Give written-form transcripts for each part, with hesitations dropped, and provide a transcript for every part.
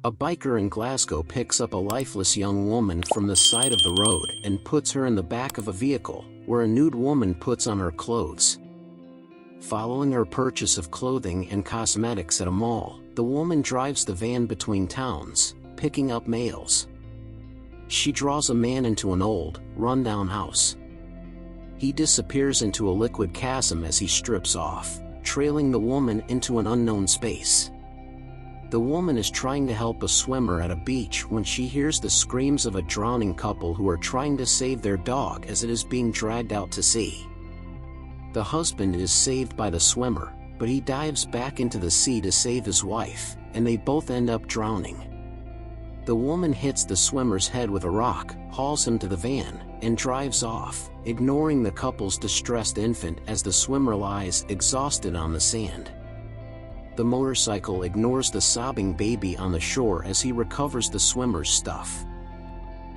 A biker in Glasgow picks up a lifeless young woman from the side of the road and puts her in the back of a vehicle, where a nude woman puts on her clothes. Following her purchase of clothing and cosmetics at a mall, the woman drives the van between towns, picking up males. She draws a man into an old, run-down house. He disappears into a liquid chasm as he strips off, trailing the woman into an unknown space. The woman is trying to help a swimmer at a beach when she hears the screams of a drowning couple who are trying to save their dog as it is being dragged out to sea. The husband is saved by the swimmer, but he dives back into the sea to save his wife, and they both end up drowning. The woman hits the swimmer's head with a rock, hauls him to the van, and drives off, ignoring the couple's distressed infant as the swimmer lies exhausted on the sand. The motorcycle ignores the sobbing baby on the shore as he recovers the swimmer's stuff.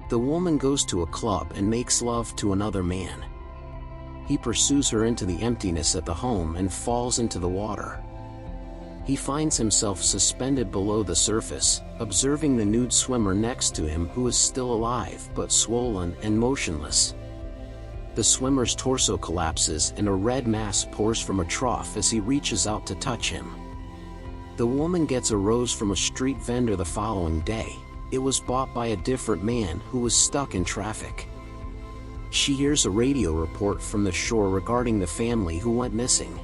The woman goes to a club and makes love to another man. He pursues her into the emptiness at the home and falls into the water. He finds himself suspended below the surface, observing the nude swimmer next to him who is still alive but swollen and motionless. The swimmer's torso collapses and a red mass pours from a trough as he reaches out to touch him. The woman gets a rose from a street vendor the following day. It was bought by a different man who was stuck in traffic. She hears a radio report from the shore regarding the family who went missing.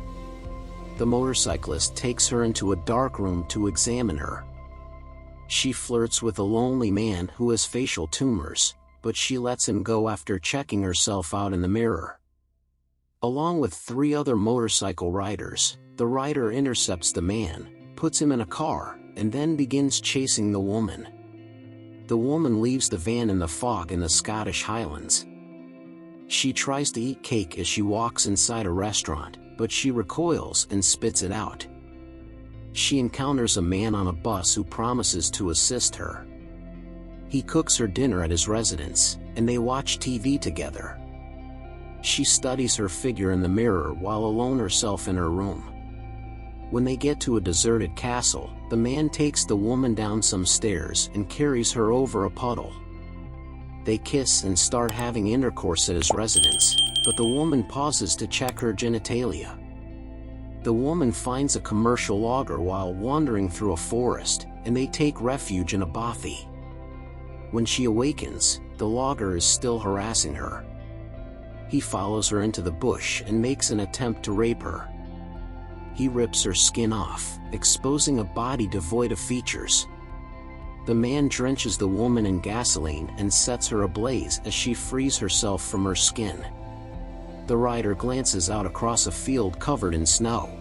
The motorcyclist takes her into a dark room to examine her. She flirts with a lonely man who has facial tumors, but she lets him go after checking herself out in the mirror. Along with 3 other motorcycle riders, the rider intercepts the man, puts him in a car, and then begins chasing the woman. The woman leaves the van in the fog in the Scottish Highlands. She tries to eat cake as she walks inside a restaurant, but she recoils and spits it out. She encounters a man on a bus who promises to assist her. He cooks her dinner at his residence, and they watch TV together. She studies her figure in the mirror while alone herself in her room. When they get to a deserted castle, the man takes the woman down some stairs and carries her over a puddle. They kiss and start having intercourse at his residence, but the woman pauses to check her genitalia. The woman finds a commercial logger while wandering through a forest, and they take refuge in a bothy. When she awakens, the logger is still harassing her. He follows her into the bush and makes an attempt to rape her. He rips her skin off, exposing a body devoid of features. The man drenches the woman in gasoline and sets her ablaze as she frees herself from her skin. The rider glances out across a field covered in snow.